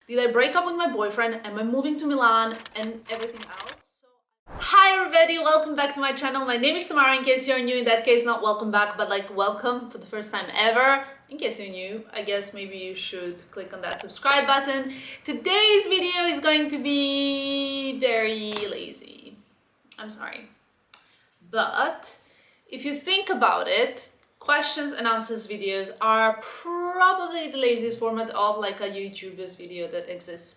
Did I break up with my boyfriend? Am I moving to Milan? And everything else. Hi everybody, welcome back to my channel. My name is Tamara, in case you're new. In that case, not welcome back, but like welcome for the first time ever. In case you're new, I guess maybe you should click on that subscribe button. Today's video is going to be very lazy. I'm sorry. But if you think about it, questions and answers videos are probably the laziest format of like a YouTuber's video that exists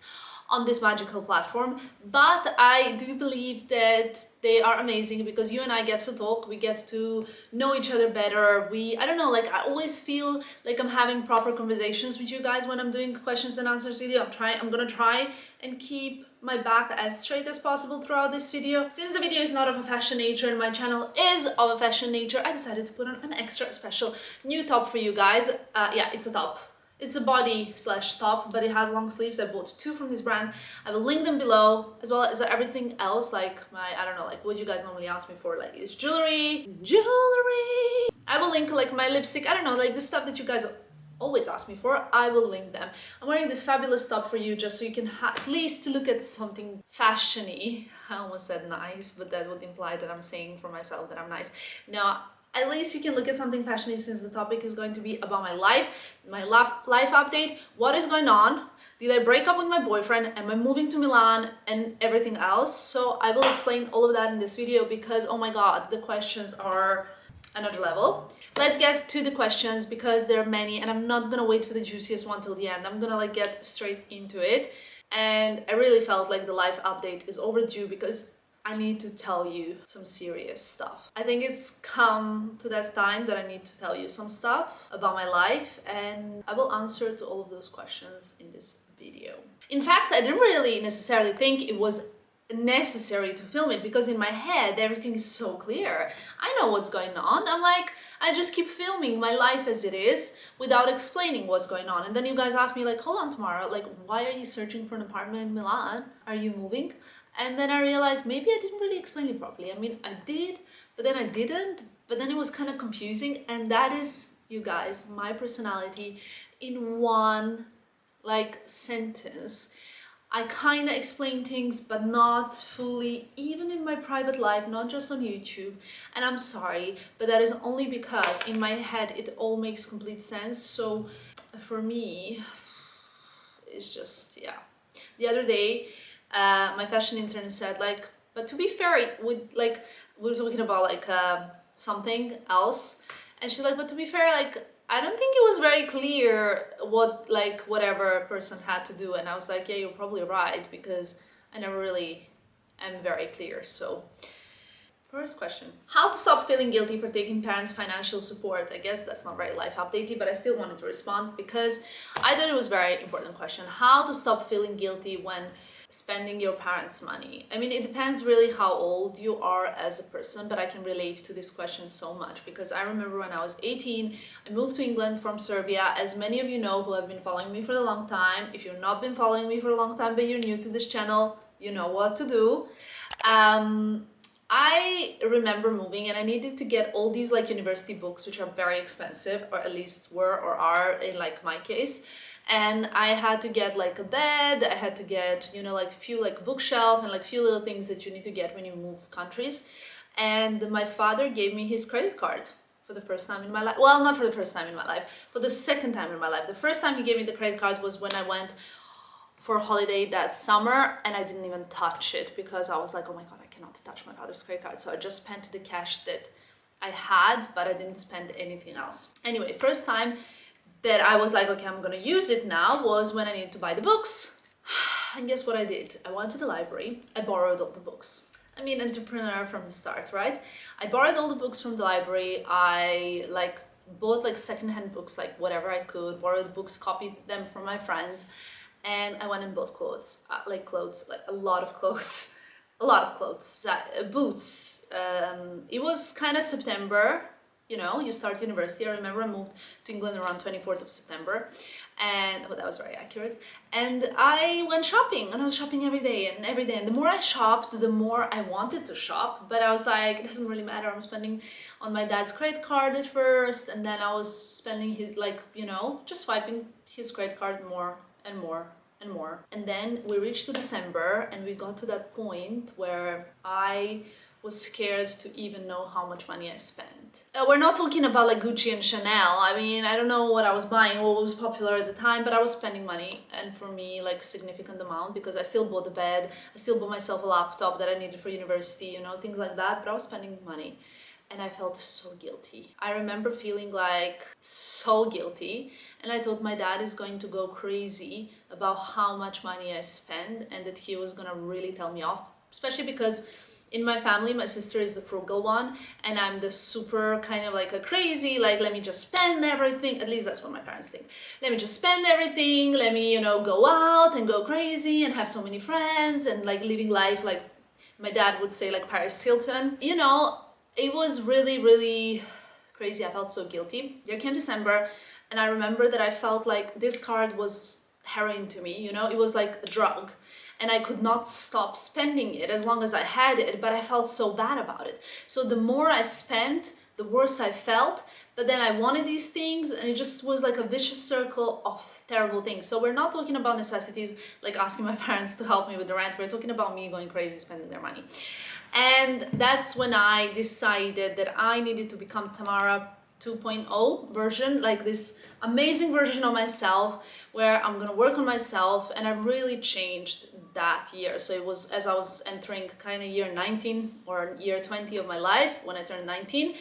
on this magical platform, but I do believe that they are amazing because you and I get to talk, we get to know each other better. I don't know, like I always feel like I'm having proper conversations with you guys when I'm doing questions and answers video. I'm gonna try and keep my back as straight as possible throughout this video. Since the video is not of a fashion nature and my channel is of a fashion nature, I decided to put on an extra special new top for you guys. Yeah, it's a top. It's a body slash top, but it has long sleeves. I bought two from this brand. I will link them below, as well as everything else, like I don't know, like what you guys normally ask me for, like is jewelry. I will link like my lipstick, I don't know, like the stuff that you guys always ask me for, I will link them. I'm wearing this fabulous top for you just so you can at least look at something fashion-y. I almost said nice, but that would imply that I'm saying for myself that I'm nice. No, at least you can look at something fashion-y since the topic is going to be about my life update, what is going on, did I break up with my boyfriend, am I moving to Milan, and everything else. So I will explain all of that in this video because, oh my god, the questions are another level. Let's get to the questions because there are many and I'm not gonna wait for the juiciest one till the end. I'm gonna like get straight into it. And I really felt like the life update is overdue because I need to tell you some serious stuff. I think it's come to that time that I need to tell you some stuff about my life, and I will answer to all of those questions in this video. In fact, I didn't really necessarily think it was necessary to film it because in my head everything is so clear. I know what's going on. I'm like, I just keep filming my life as it is without explaining what's going on. And then you guys ask me like, hold on Tamara, like why are you searching for an apartment in Milan? Are you moving? And then I realized maybe I didn't really explain it properly. I mean, I did, but then I didn't, but then it was kind of confusing. And that is, you guys, my personality in one like sentence. I kind of explain things, but not fully, even in my private life, not just on YouTube. And I'm sorry, but that is only because in my head, it all makes complete sense. So for me, it's just, yeah. The other day, my fashion intern said like, but to be fair, we were talking about like something else. And she's like, but to be fair, like, I don't think it was very clear what like whatever person had to do. And I was like, yeah, you're probably right because I never really am very clear. So first question, how to stop feeling guilty for taking parents' financial support? I guess that's not very life updatey, but I still wanted to respond because I thought it was a very important question. How to stop feeling guilty when spending your parents' money. I mean, it depends really how old you are as a person, but I can relate to this question so much because I remember when I was 18, I moved to England from Serbia. As many of you know who have been following me for a long time, if you've not been following me for a long time but you're new to this channel, you know what to do. I remember moving and I needed to get all these like university books, which are very expensive, or at least were or are in like my case. And I had to get like a bed, I had to get, you know, like a few like bookshelf and like few little things that you need to get when you move countries. And my father gave me his credit card for the first time in my life. Well, not for the first time in my life, for the second time in my life. The first time he gave me the credit card was when I went for a holiday that summer and I didn't even touch it because I was like, oh my god, I cannot touch my father's credit card. So I just spent the cash that I had, but I didn't spend anything else. Anyway, first time that I was like, okay, I'm gonna use it now was when I needed to buy the books. And guess what I did? I went to the library, I borrowed all the books. I mean, entrepreneur from the start, right? I borrowed all the books from the library. I like bought like secondhand books, like whatever I could, borrowed books, copied them from my friends. And I went and bought clothes, like a lot of clothes, boots. It was kind of September, you know, you start university. I remember I moved to England around 24th of September and oh, that was very accurate. And I went shopping and I was shopping every day. And the more I shopped, the more I wanted to shop. But I was like, it doesn't really matter. I'm spending on my dad's credit card at first. And then I was spending his, like, you know, just swiping his credit card more and more and more. And then we reached to December and we got to that point where I was scared to even know how much money I spent. We're not talking about like Gucci and Chanel. I mean, I don't know what I was buying, what was popular at the time, but I was spending money, and for me, like a significant amount, because I still bought a bed, I still bought myself a laptop that I needed for university, you know, things like that, but I was spending money. And I felt so guilty. I remember feeling like so guilty, and I thought my dad is going to go crazy about how much money I spend and that he was gonna really tell me off, especially because in my family, my sister is the frugal one, and I'm the super kind of like a crazy, like, let me just spend everything. At least that's what my parents think. Let me just spend everything. Let me, you know, go out and go crazy and have so many friends and like living life like my dad would say, like Paris Hilton. You know, it was really, really crazy. I felt so guilty. There came December, and I remember that I felt like this card was heroin to me, you know, it was like a drug. And I could not stop spending it as long as I had it, but I felt so bad about it. So the more I spent, the worse I felt, but then I wanted these things, and it just was like a vicious circle of terrible things. So we're not talking about necessities, like asking my parents to help me with the rent, we're talking about me going crazy spending their money. And that's when I decided that I needed to become Tamara 2.0 version, like this amazing version of myself where I'm gonna work on myself. And I really changed that year. So it was as I was entering kind of year 19 or year 20 of my life. When I turned 19,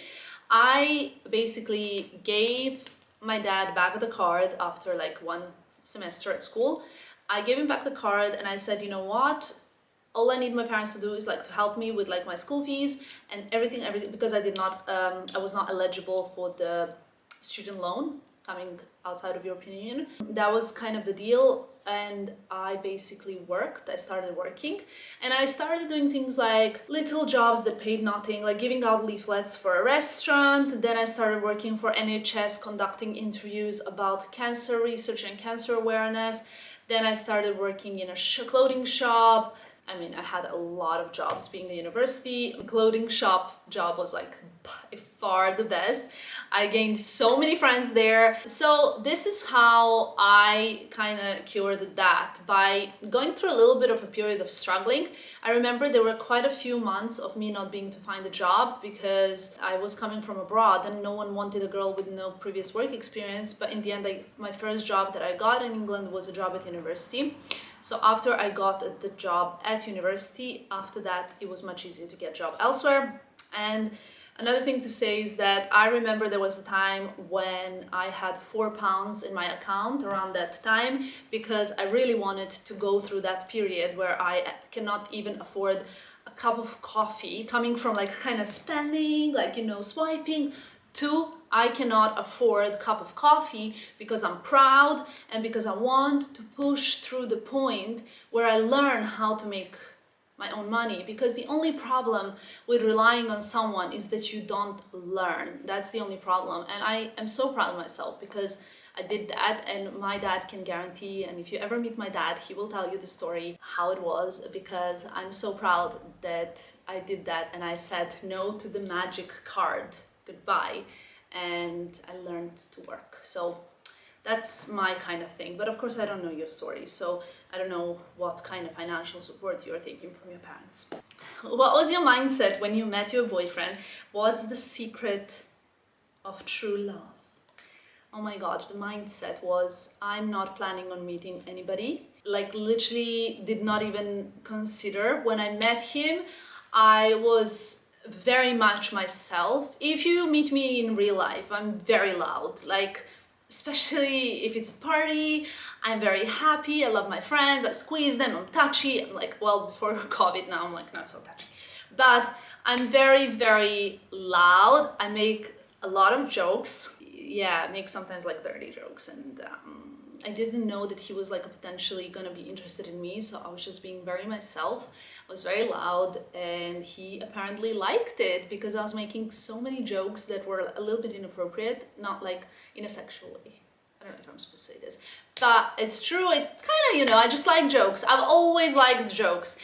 I basically gave my dad back the card after like one semester at school. I gave him back the card and I said, you know what, all I need my parents to do is like to help me with like my school fees and everything, because I was not eligible for the student loan coming outside of European Union. That was kind of the deal. And I basically I started working, and I started doing things like little jobs that paid nothing, like giving out leaflets for a restaurant. Then I started working for NHS, conducting interviews about cancer research and cancer awareness. Then I started working in a clothing shop. I mean, I had a lot of jobs being the university. The clothing shop job was like by far the best. I gained so many friends there. So this is how I kind of cured that, by going through a little bit of a period of struggling. I remember there were quite a few months of me not being to find a job because I was coming from abroad and no one wanted a girl with no previous work experience. But in the end, my first job that I got in England was a job at university. So after I got the job at university, after that, it was much easier to get a job elsewhere. And another thing to say is that I remember there was a time when I had £4 in my account around that time, because I really wanted to go through that period where I cannot even afford a cup of coffee, coming from like kind of spending, like, you know, swiping, to I cannot afford a cup of coffee because I'm proud and because I want to push through the point where I learn how to make my own money. Because the only problem with relying on someone is that you don't learn. That's the only problem. And I am so proud of myself because I did that, and my dad can guarantee, and if you ever meet my dad, he will tell you the story how it was, because I'm so proud that I did that and I said no to the magic card, goodbye, and I learned to work. So that's my kind of thing. But of course I don't know your story, so I don't know what kind of financial support you're taking from your parents. What was your mindset when you met your boyfriend? What's the secret of true love? Oh my god, the mindset was, I'm not planning on meeting anybody. Like literally did not even consider. When I met him, I was very much myself. If you meet me in real life, I'm very loud. Like, especially if it's a party, I'm very happy, I love my friends, I squeeze them, I'm touchy. I'm like, well, before COVID, now I'm like not so touchy. But I'm very, very loud. I make a lot of jokes. Yeah, I make sometimes like dirty jokes, and I didn't know that he was like potentially gonna be interested in me, so I was just being very myself. I was very loud, and he apparently liked it because I was making so many jokes that were a little bit inappropriate, not like in a sexual way. I don't know if I'm supposed to say this, but it's true. It kind of, you know, I just like jokes. I've always liked jokes.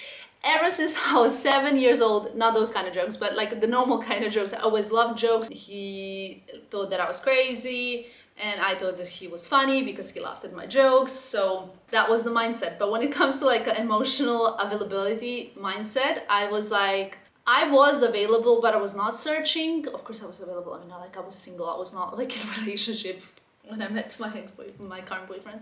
Ever since I was 7 years old, not those kind of jokes, but like the normal kind of jokes. I always loved jokes. He thought that I was crazy, and I thought that he was funny because he laughed at my jokes, so that was the mindset. But when it comes to like an emotional availability mindset, I was available, but I was not searching. Of course I was available, I mean, not like I was single, I was not like in a relationship when I met my ex-boyfriend, my current boyfriend.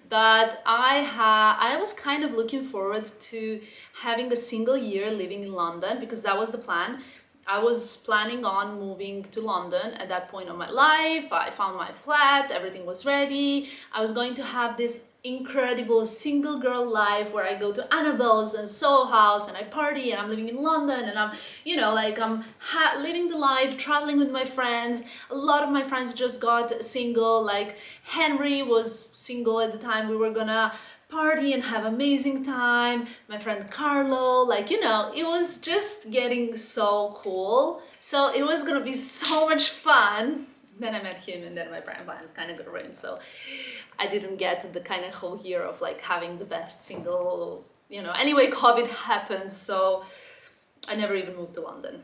But I was kind of looking forward to having a single year living in London, because that was the plan. I was planning on moving to London at that point of my life. I found my flat, everything was ready. I was going to have this incredible single girl life where I go to Annabelle's and Soho House and I party, and I'm living in London, and I'm, you know, like I'm living the life, traveling with my friends. A lot of my friends just got single, like Henry was single at the time. We were gonna party and have amazing time. My friend Carlo, like, you know, it was just getting so cool. So it was gonna be so much fun. Then I met him, and then my plans kind of got ruined. So I didn't get the kind of whole year of like having the best single, you know. Anyway, COVID happened, so I never even moved to London.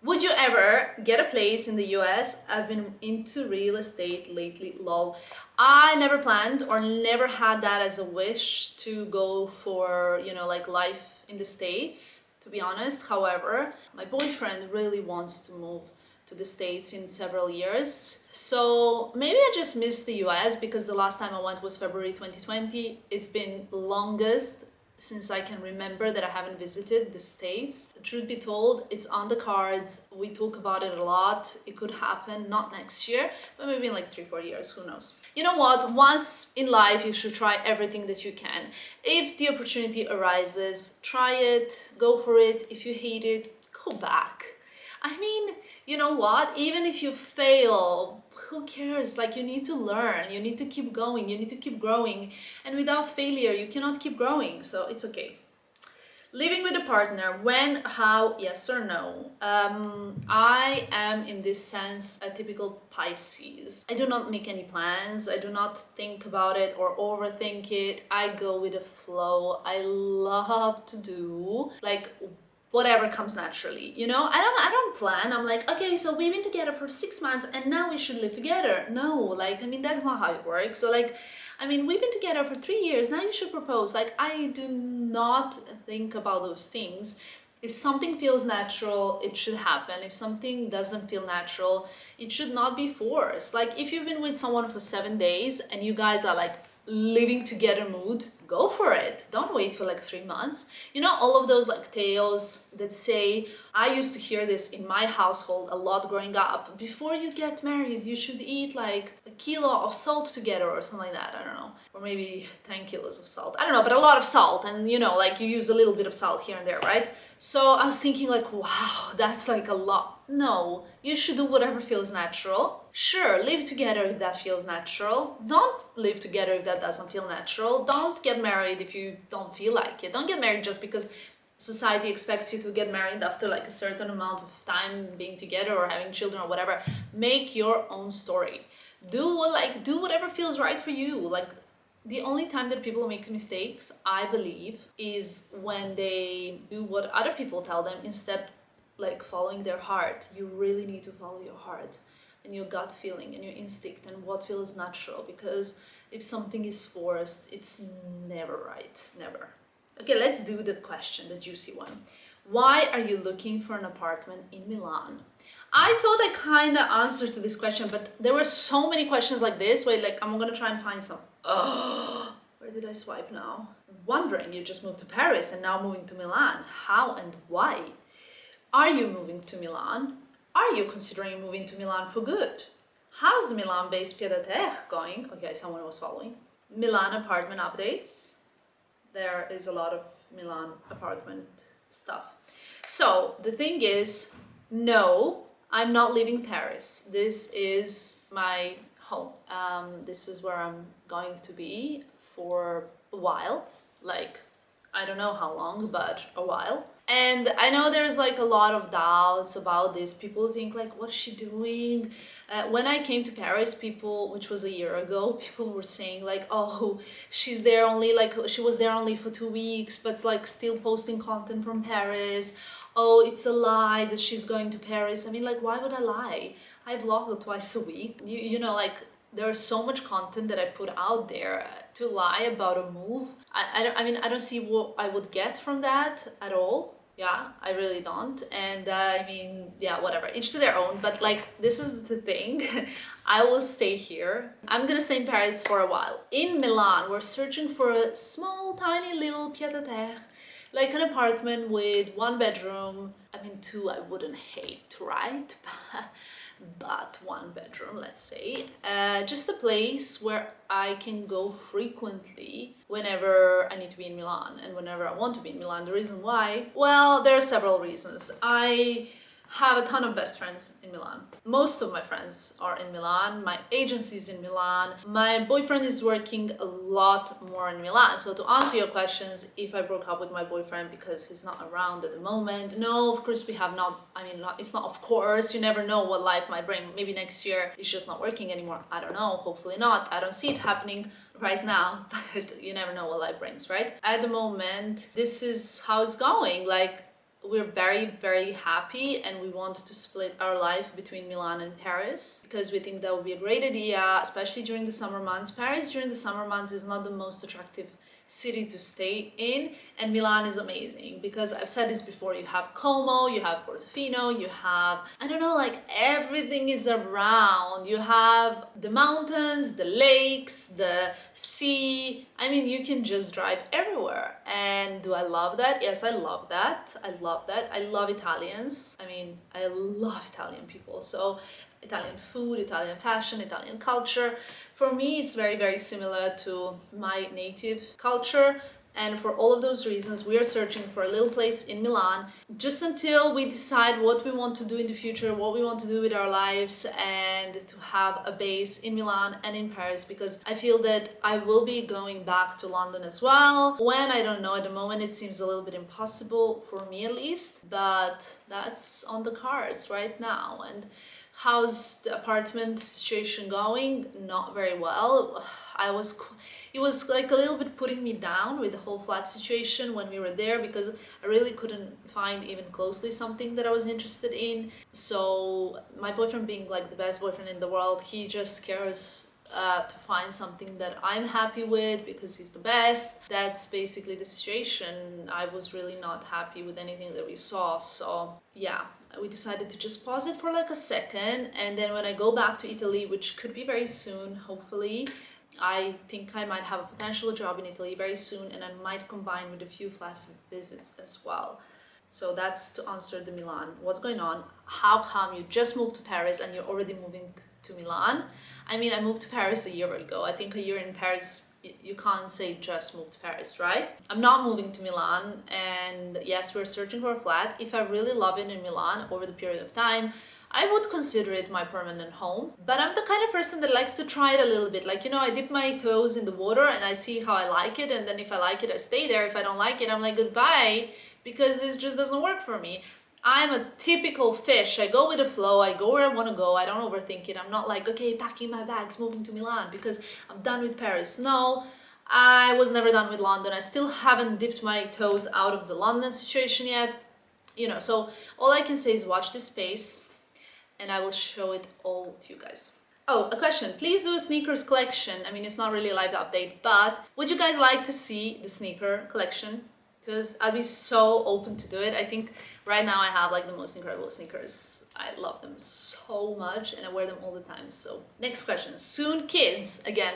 Would you ever get a place in the US? I've been into real estate lately, lol. I never planned or never had that as a wish to go for, you know, like life in the States, to be honest. However, my boyfriend really wants to move to the States in several years. So maybe I just missed the US because the last time I went was February 2020. It's been longest since I can remember that I haven't visited the States. Truth be told, it's on the cards. We talk about it a lot. It could happen, not next year, but maybe in like 3-4 years, who knows. You know what? Once in life, you should try everything that you can. If the opportunity arises, try it, go for it. If you hate it, go back. I mean, you know what? Even if you fail, who cares? Like, you need to learn, you need to keep going, you need to keep growing. And without failure, you cannot keep growing. So it's okay. Living with a partner, when, how, yes or no? I am in this sense a typical Pisces. I do not make any plans. I do not think about it or overthink it. I go with the flow. I love to do like whatever comes naturally, you know. I don't plan. I'm like, okay, so we've been together for 6 months and now we should live together. No, like, I mean, that's not how it works. So like, I mean, we've been together for 3 years, now you should propose. Like, I do not think about those things. If something feels natural, it should happen. If something doesn't feel natural, it should not be forced. Like, if you've been with someone for 7 days and you guys are like living together mood, go for it. Don't wait for like 3 months. You know, all of those like tales that say, I used to hear this in my household a lot growing up, before you get married you should eat like a kilo of salt together or something like that. I don't know, or maybe 10 kilos of salt, I don't know, but a lot of salt. And you know, like, you use a little bit of salt here and there, right? So I was thinking like, wow, that's like a lot. No, you should do whatever feels natural. Sure, live together if that feels natural. Don't live together if that doesn't feel natural. Don't get married if you don't feel like it. Don't get married just because society expects you to get married after like a certain amount of time being together or having children or whatever. Make your own story. Do whatever feels right for you. Like, the only time that people make mistakes, I believe, is when they do what other people tell them instead like following their heart. You really need to follow your heart and your gut feeling and your instinct and what feels natural, because if something is forced, it's never right, never. Okay, let's do the question, the juicy one. Why are you looking for an apartment in Milan? I thought I kind of answered to this question, but there were so many questions like this. Wait, like, I'm gonna try and find some. Where did I swipe now? Wondering, you just moved to Paris and now moving to Milan. How and why? Are you moving to Milan? Are you considering moving to Milan for good? How's the Milan-based pied-à-terre going? Okay, someone was following. Milan apartment updates. There is a lot of Milan apartment stuff. So the thing is, no, I'm not leaving Paris. This is my home. This is where I'm going to be for a while. Like, I don't know how long, but a while. And I know there's like a lot of doubts about this. People think like, what's she doing? When I came to Paris, people, which was a year ago, people were saying like, oh, she's there only, like, she was there only for 2 weeks, but like still posting content from Paris. Oh, it's a lie that she's going to Paris. I mean, like, why would I lie? I vlog twice a week. You know, like, there's so much content that I put out there to lie about a move. I mean, I don't see what I would get from that at all. Yeah, I really don't. And I mean, yeah, whatever, each to their own. But like, this is the thing. I will stay here. I'm gonna stay in Paris for a while. In Milan, we're searching for a small, tiny little pied-à-terre, like an apartment with 1 bedroom. I mean, 2 I wouldn't hate, right? But 1 bedroom, let's say. Just a place where I can go frequently whenever I need to be in Milan and whenever I want to be in Milan. The reason why? Well, there are several reasons. I have a ton of best friends in Milan. Most of my friends are in Milan. My agency is in Milan. My boyfriend is working a lot more in Milan. So to answer your questions, if I broke up with my boyfriend because he's not around at the moment, no, of course we have not. I mean, it's not of course. You never know what life might bring. Maybe next year it's just not working anymore. I don't know. Hopefully not. I don't see it happening right now, but you never know what life brings, right? At the moment, this is how it's going. Like, we're very, very happy and we want to split our life between Milan and Paris because we think that would be a great idea, especially during the summer months. Paris during the summer months is not the most attractive city to stay in, and Milan is amazing because I've said this before, you have Como, you have Portofino, you have, I don't know, like everything is around. You have the mountains, the lakes, the sea. I mean, you can just drive everywhere. And do I love that? Yes, I love that. I love that. I love Italians. I mean, I love Italian people. So Italian food, Italian fashion, Italian culture. For me, it's very, very similar to my native culture. And for all of those reasons, we are searching for a little place in Milan just until we decide what we want to do in the future, what we want to do with our lives, and to have a base in Milan and in Paris, because I feel that I will be going back to London as well. When, I don't know, at the moment it seems a little bit impossible for me at least, but that's on the cards right now. And how's the apartment situation going? Not very well. It was like a little bit putting me down with the whole flat situation when we were there, because I really couldn't find even closely something that I was interested in. So my boyfriend, being like the best boyfriend in the world, he just cares to find something that I'm happy with because he's the best. That's basically the situation. I was really not happy with anything that we saw. So yeah, we decided to just pause it for like a second, and then when I go back to Italy, which could be very soon, hopefully, I think I might have a potential job in Italy very soon, and I might combine with a few flat visits as well. So that's to answer the Milan. What's going on? How come you just moved to Paris and you're already moving to Milan? I mean, I moved to Paris a year ago. I think a year in Paris, you can't say just move to Paris, right? I'm not moving to Milan, and yes, we're searching for a flat. If I really love it in Milan over the period of time, I would consider it my permanent home. But I'm the kind of person that likes to try it a little bit. Like, you know, I dip my toes in the water and I see how I like it, and then if I like it, I stay there. If I don't like it, I'm like, goodbye, because this just doesn't work for me. I'm a typical fish. I go with the flow. I go where I want to go. I don't overthink it. I'm not like, okay, packing my bags, moving to Milan because I'm done with Paris. No, I was never done with London. I still haven't dipped my toes out of the London situation yet. You know, so all I can say is watch this space and I will show it all to you guys. Oh, a question. Please do a sneakers collection. I mean, it's not really a live update, but would you guys like to see the sneaker collection? Because I'd be so open to do it. I think right now I have like the most incredible sneakers. I love them so much and I wear them all the time. So next question. Soon kids. Again,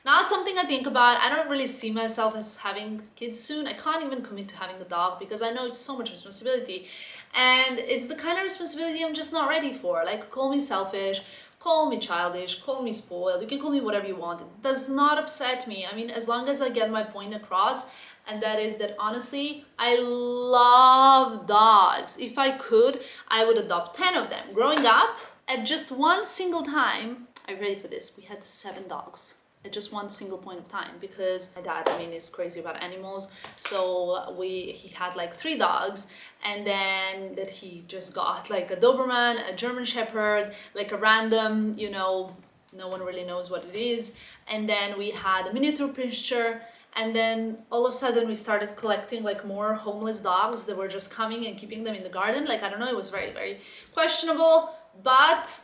not something I think about. I don't really see myself as having kids soon. I can't even commit to having a dog because I know it's so much responsibility. And it's the kind of responsibility I'm just not ready for. Like, call me selfish, call me childish, call me spoiled. You can call me whatever you want. It does not upset me. I mean, as long as I get my point across, and that is that honestly, I love dogs. If I could, I would adopt 10 of them. Growing up, at just one single time, are you ready for this? We had 7 dogs at just one single point of time, because my dad, I mean, is crazy about animals. So he had like 3 dogs, and then that he just got like a Doberman, a German Shepherd, like a random, you know, no one really knows what it is. And then we had a miniature pinscher. And then all of a sudden we started collecting like more homeless dogs that were just coming and keeping them in the garden. Like, I don't know, it was very, very questionable, but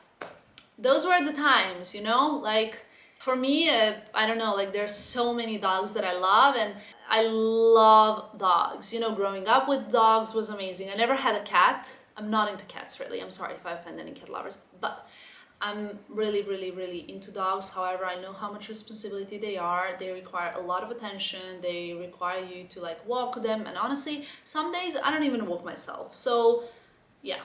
those were the times, you know, like for me, I don't know, like there's so many dogs that I love, and I love dogs. You know, growing up with dogs was amazing. I never had a cat. I'm not into cats really. I'm sorry if I offend any cat lovers, but I'm really, really, really into dogs. However, I know how much responsibility they are. They require a lot of attention. They require you to like walk them. And honestly, some days I don't even walk myself. So yeah,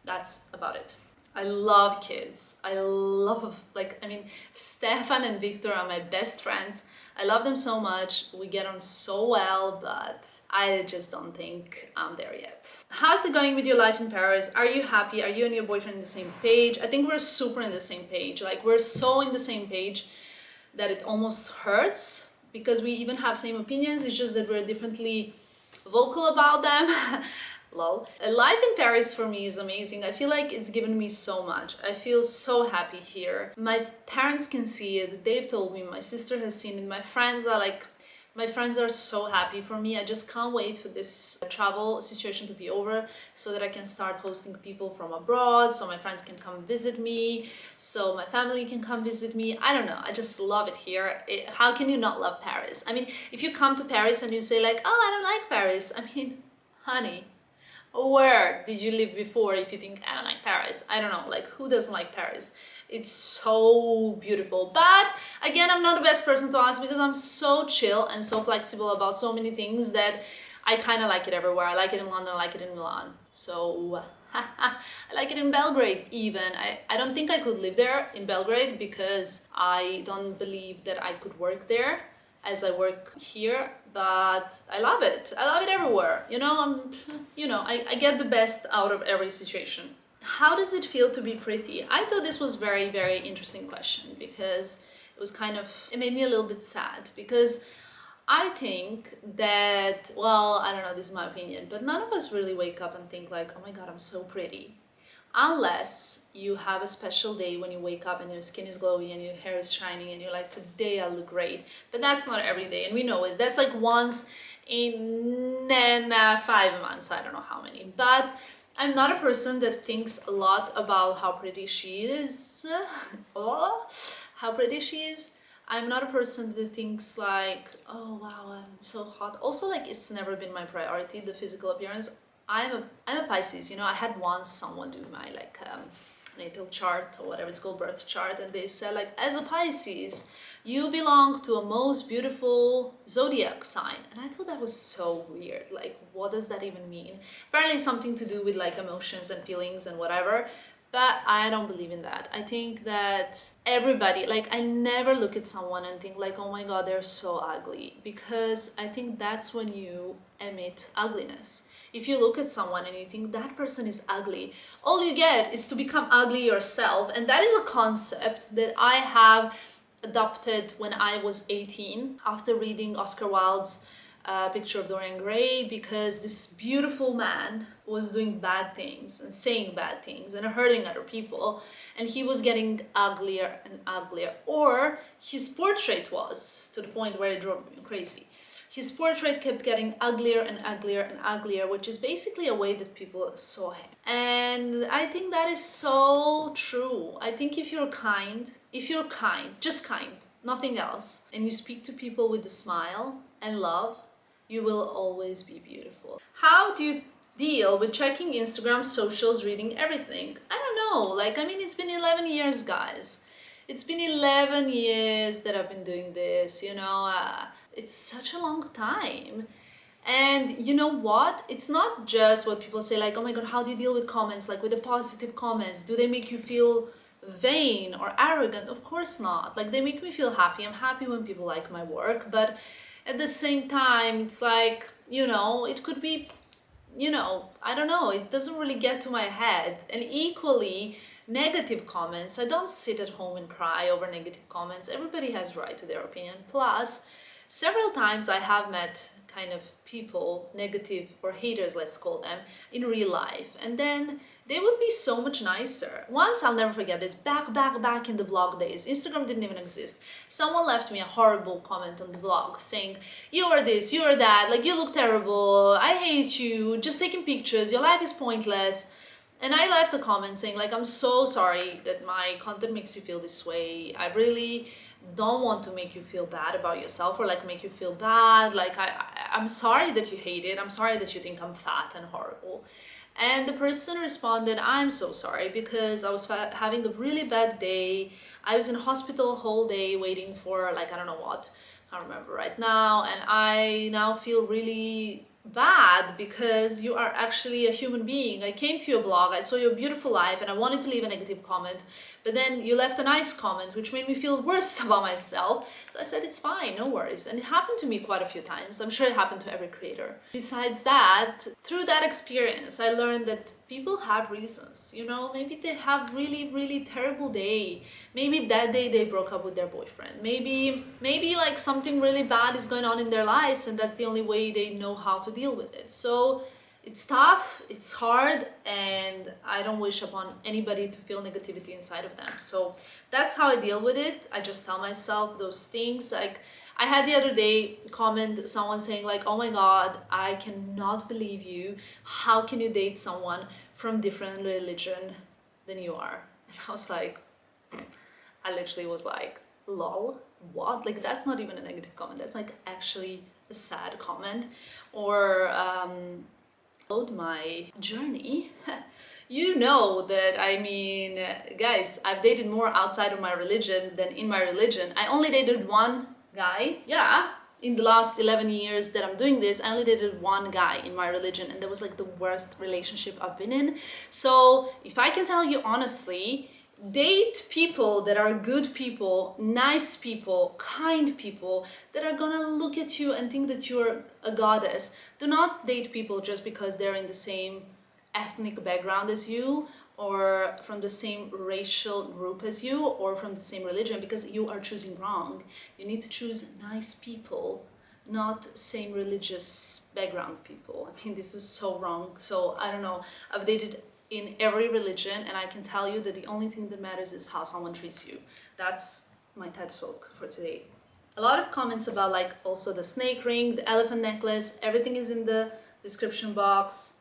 that's about it. I love kids. I love, like, I mean, Stefan and Victor are my best friends. I love them so much. We get on so well, but I just don't think I'm there yet. How's it going with your life in Paris? Are you happy? Are you and your boyfriend on the same page? I think we're super in the same page. Like, we're so in the same page that it almost hurts, because we even have same opinions. It's just that we're differently vocal about them. Lol. Life in Paris for me is amazing. I feel like it's given me so much. I feel so happy here. My parents can see it. They've told me. My sister has seen it. My friends are so happy for me. I just can't wait for this travel situation to be over so that I can start hosting people from abroad, so my friends can come visit me, so my family can come visit me. I don't know. I just love it here. How can you not love Paris? I mean, if you come to Paris and you say like, oh, I don't like Paris. I mean, honey, where did you live before if you think I don't like Paris? I don't know, like who doesn't like Paris? It's so beautiful. But again, I'm not the best person to ask because I'm so chill and so flexible about so many things that I kind of like it everywhere. I like it in London, I like it in Milan. So I like it in Belgrade even. I don't think I could live there in Belgrade because I don't believe that I could work there as I work here, but I love it. I love it everywhere. You know, I get the best out of every situation. How does it feel to be pretty? I thought this was very, very interesting question because it made me a little bit sad, because I think that, well, I don't know, this is my opinion, but none of us really wake up and think like, oh my God, I'm so pretty. Unless you have a special day when you wake up and your skin is glowy and your hair is shining and you're like, today I look great. But that's not every day, and we know it. That's like once in 5 months, I don't know how many. But I'm not a person that thinks a lot about how pretty she is. Oh, how pretty she is. I'm not a person that thinks like, oh wow, I'm so hot. Also, like, it's never been my priority, the physical appearance. I'm a Pisces, you know. I had once someone do my like natal chart or whatever it's called, birth chart, and they said like, as a Pisces, you belong to a most beautiful zodiac sign. And I thought that was so weird. Like, what does that even mean? Apparently it's something to do with like emotions and feelings and whatever. But I don't believe in that. I think that everybody, like, I never look at someone and think like, oh my God, they're so ugly, because I think that's when you emit ugliness. If you look at someone and you think that person is ugly, all you get is to become ugly yourself. And that is a concept that I have adopted when I was 18 after reading Oscar Wilde's Picture of Dorian Gray, because this beautiful man was doing bad things and saying bad things and hurting other people, and he was getting uglier and uglier, or his portrait was, to the point where it drove me crazy. His portrait kept getting uglier and uglier and uglier, which is basically a way that people saw him. And I think that is so true. I think if you're kind, just kind, nothing else, and you speak to people with a smile and love, you will always be beautiful. How do you deal with checking Instagram, socials, reading everything? I don't know. Like, I mean, it's been 11 years, guys. It's been 11 years that I've been doing this, you know. It's such a long time. And you know what? It's not just what people say, like, oh my God, how do you deal with comments? Like, with the positive comments, do they make you feel vain or arrogant? Of course not. Like, they make me feel happy. I'm happy when people like my work, but at the same time, it's like, you know, it could be, you know, I don't know, it doesn't really get to my head. And equally, negative comments, I don't sit at home and cry over negative comments. Everybody has right to their opinion. Plus, several times I have met kind of people, negative or haters, let's call them, in real life. And then they would be so much nicer. Once, I'll never forget this, back in the blog days, Instagram didn't even exist. Someone left me a horrible comment on the blog saying, you are this, you are that, like, you look terrible, I hate you, just taking pictures, your life is pointless. And I left a comment saying like, I'm so sorry that my content makes you feel this way. I really don't want to make you feel bad about yourself or like make you feel bad. Like I'm sorry that you hate it. I'm sorry that you think I'm fat and horrible. And the person responded, I'm so sorry because I was having a really bad day. I was in hospital whole day waiting for like, I don't know what, I can't remember right now. And I now feel really bad because you are actually a human being. I came to your blog, I saw your beautiful life, and I wanted to leave a negative comment, but then you left a nice comment which made me feel worse about myself. So I said, it's fine, no worries. And it happened to me quite a few times. I'm sure it happened to every creator. Besides that, through that experience, I learned that people have reasons, you know, maybe they have really terrible day. Maybe that day they broke up with their boyfriend. Maybe like something really bad is going on in their lives and that's the only way they know how to deal with it. So it's tough, it's hard, and I don't wish upon anybody to feel negativity inside of them. So that's how I deal with it. I just tell myself those things. Like I had the other day comment someone saying like, oh my god, I cannot believe you. How can you date someone from different religion than you are? And I was like, I literally was like, lol, what? Like that's not even a negative comment. That's like actually a sad comment. Or my journey. You know that, I mean, guys, I've dated more outside of my religion than in my religion. I only dated one guy. Yeah, in the last 11 years that I'm doing this, I only dated one guy in my religion, and that was like the worst relationship I've been in. So if I can tell you honestly, date people that are good people, nice people, kind people that are gonna look at you and think that you're a goddess. Do not date people just because they're in the same ethnic background as you, or from the same racial group as you, or from the same religion, because you are choosing wrong. You need to choose nice people, not same religious background people. I mean, this is so wrong. So I don't know, I've dated in every religion, and I can tell you that the only thing that matters is how someone treats you. That's my TED Talk for today. A lot of comments about like also the snake ring, the elephant necklace, everything is in the description box.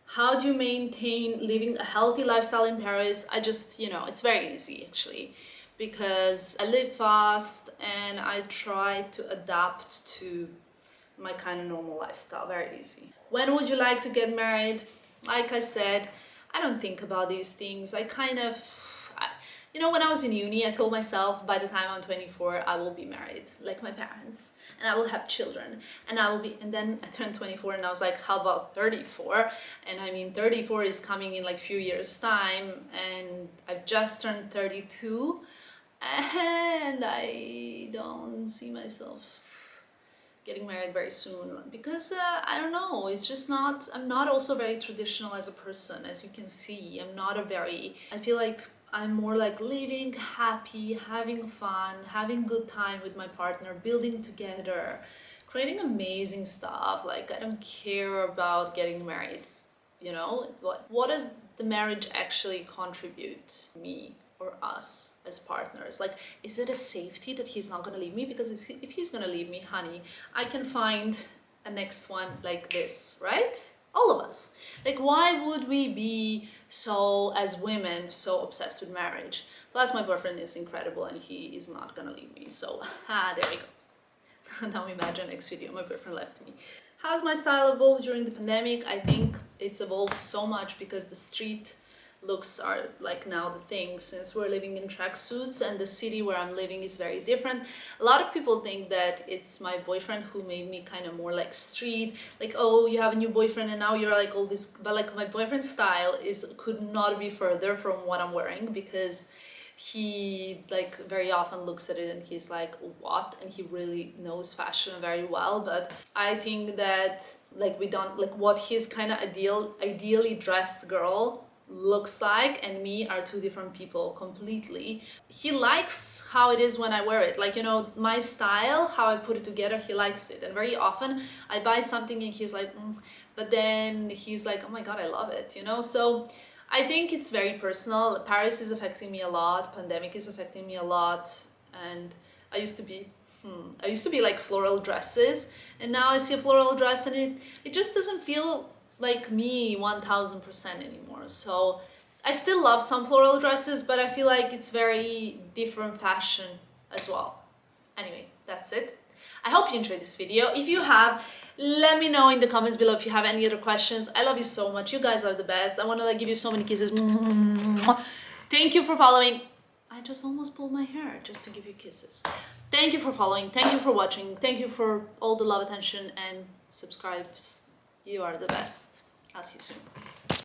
How do you maintain living a healthy lifestyle in Paris? I just, you know, it's very easy actually, because I live fast and I try to adapt to my kind of normal lifestyle, very easy. When would you like to get married? Like I said, I don't think about these things. You know, when I was in uni, I told myself by the time I'm 24, I will be married, like my parents, and I will have children, and then I turned 24 and I was like, how about 34? And I mean, 34 is coming in like a few years time, and I've just turned 32, and I don't see myself getting married very soon, because I don't know, it's just not, I'm not also very traditional as a person, as you can see. I feel like I'm more like living happy, having fun, having good time with my partner, building together, creating amazing stuff. Like, I don't care about getting married, you know? What does the marriage actually contribute to me or us as partners? Like, is it a safety that he's not gonna leave me? Because if he's gonna leave me, honey, I can find a next one like this, right? All of us. Like, why would we be so, as women, so obsessed with marriage? Plus, my boyfriend is incredible and he is not gonna leave me. So, there we go. Now imagine next video, my boyfriend left me. How's my style evolved during the pandemic? I think it's evolved so much because the street looks are like now the thing, since we're living in tracksuits and the city where I'm living is very different. A lot of people think that it's my boyfriend who made me kind of more like street, like, oh, you have a new boyfriend and now you're like all this, but like my boyfriend's style could not be further from what I'm wearing, because he like very often looks at it and he's like, what? And he really knows fashion very well. But I think that like what his kind of ideally dressed girl looks like and me are two different people completely. He likes how it is when I wear it, like, you know, my style, how I put it together, he likes it. And very often I buy something and he's like, but then he's like, oh my god, I love it, you know. So I think it's very personal. Paris is affecting me a lot, pandemic is affecting me a lot, and I used to be like floral dresses, and now I see a floral dress and it just doesn't feel like me 1000% anymore. So I still love some floral dresses, but I feel like it's very different fashion as well. Anyway, that's it. I hope you enjoyed this video. If you have, let me know in the comments below if you have any other questions. I love you so much. You guys are the best. I want to like give you so many kisses. Thank you for following. I just almost pulled my hair just to give you kisses. Thank you for following. Thank you for watching. Thank you for all the love, attention, and subscribes. You are the best. I'll see you soon.